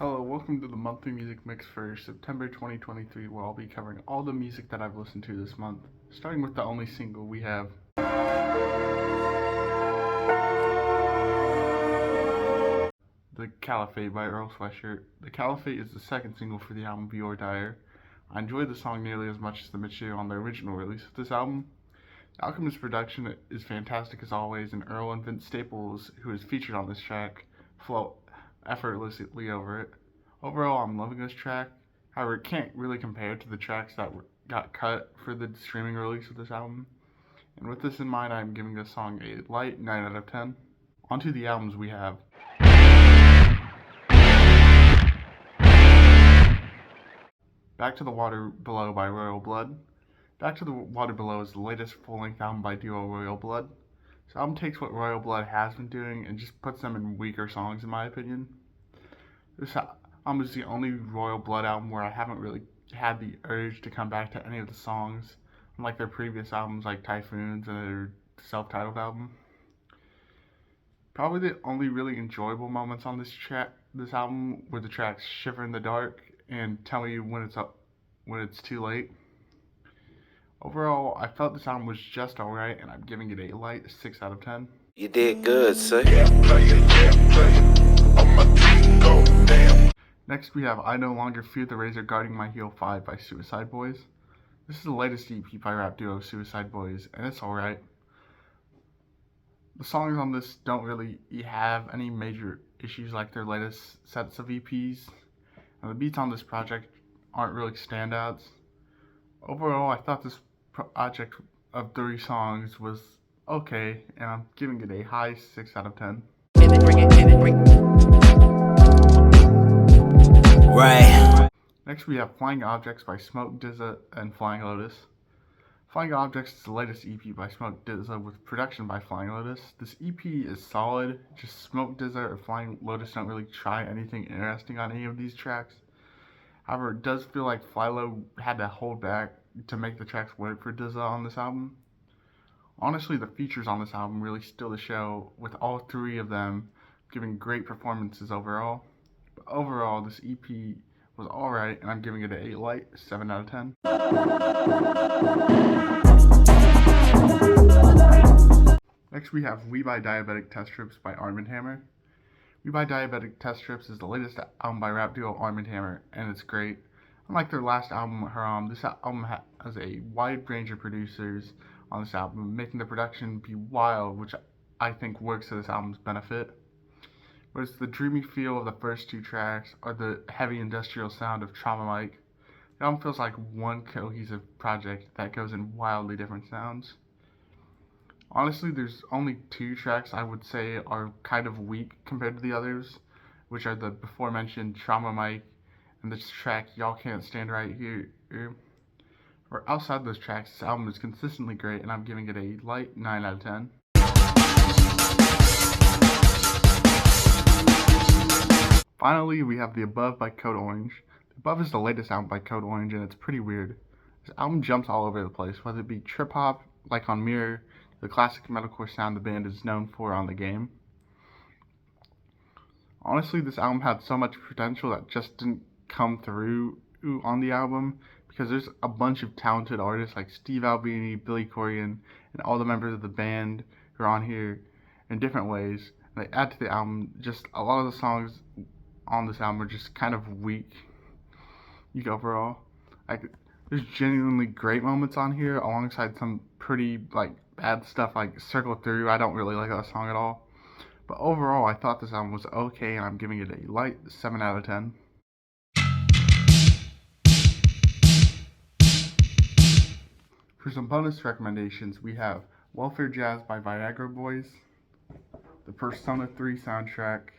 Hello, welcome to the monthly music mix for September 2023, where I'll be covering all the music that I've listened to this month. Starting with the only single we have the Caliphate by Earl Sweatshirt. The Caliphate is the second single for the album Be or Die. I enjoyed the song nearly as much as the material on the original release of this album. The Alchemist's production is fantastic as always, and Earl and Vince Staples, who is featured on this track, flow effortlessly over it. Overall, I'm loving this track. However, it can't really compare to the tracks that got cut for the streaming release of this album. And with this in mind, I'm giving this song a light 9 out of 10. Onto the albums we have Back to the Water Below by Royal Blood. Back to the Water Below is the latest full-length album by duo Royal Blood. This album takes what Royal Blood has been doing and just puts them in weaker songs, in my opinion. This album is the only Royal Blood album where I haven't really had the urge to come back to any of the songs, unlike their previous albums like Typhoons and their self-titled album. Probably the only really enjoyable moments on this album were the tracks Shiver in the Dark and Tell Me When It's Too Late. Overall, I felt this album was just alright, and I'm giving it a light 6 out of 10. You did good, sir. Next we have I No Longer Fear the Razor Guarding My Heel 5 by Suicide Boys. This is the latest EP by rap duo Suicide Boys, and it's alright. The songs on this don't really have any major issues like their latest sets of EPs, and the beats on this project aren't really standouts. Overall, I thought this project of 3 songs was okay, and I'm giving it a high 6 out of 10. Right. Next we have Flying Objects by Smoke DZA and Flying Lotus. Flying Objects is the latest EP by Smoke DZA with production by Flying Lotus. This EP is solid, just Smoke DZA or Flying Lotus don't really try anything interesting on any of these tracks. However, it does feel like Flylo had to hold back to make the tracks work for DZA on this album. Honestly, the features on this album really steal the show, with all 3 of them giving great performances overall. But overall, this EP was alright, and I'm giving it a light 7 out of 10. Next we have We by Diabetic Test Strips by Armand. We by Diabetic Test Strips is the latest album by rap duo Armand, and it's great. Unlike their last album, Haram, this album has a wide range of producers on this album, making the production be wild, which I think works to this album's benefit. Whereas the dreamy feel of the first 2 tracks or the heavy industrial sound of Trauma Mic, the album feels like one cohesive project that goes in wildly different sounds. Honestly, there's only 2 tracks I would say are kind of weak compared to the others, which are the before mentioned Trauma Mic and this track Y'all Can't Stand Right Here. Or outside those tracks, this album is consistently great, and I'm giving it a light 9 out of 10. Finally, we have The Above by Code Orange. The Above is the latest album by Code Orange, and it's pretty weird. This album jumps all over the place, whether it be trip hop, like on Mirror, the classic metalcore sound the band is known for on The Game. Honestly, this album had so much potential that just didn't come through on the album, because there's a bunch of talented artists like Steve Albini, Billy Corgan, and all the members of the band who are on here in different ways. And they add to the album. Just a lot of the songs on this album are just kind of weak overall. Like, there's genuinely great moments on here alongside some pretty bad stuff like Circle Through. I don't really like that song at all. But overall, I thought this album was okay, and I'm giving it a light 7 out of 10. For some bonus recommendations, we have Welfare Jazz by Viagra Boys, the Persona 3 soundtrack,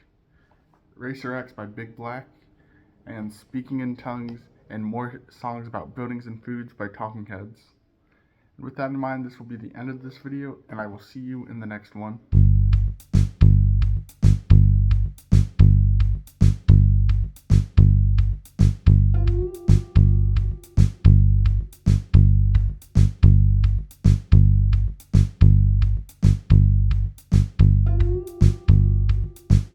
Racer X by Big Black, and Speaking in Tongues, and more songs about buildings and foods by Talking Heads. And with that in mind, this will be the end of this video, and I will see you in the next one.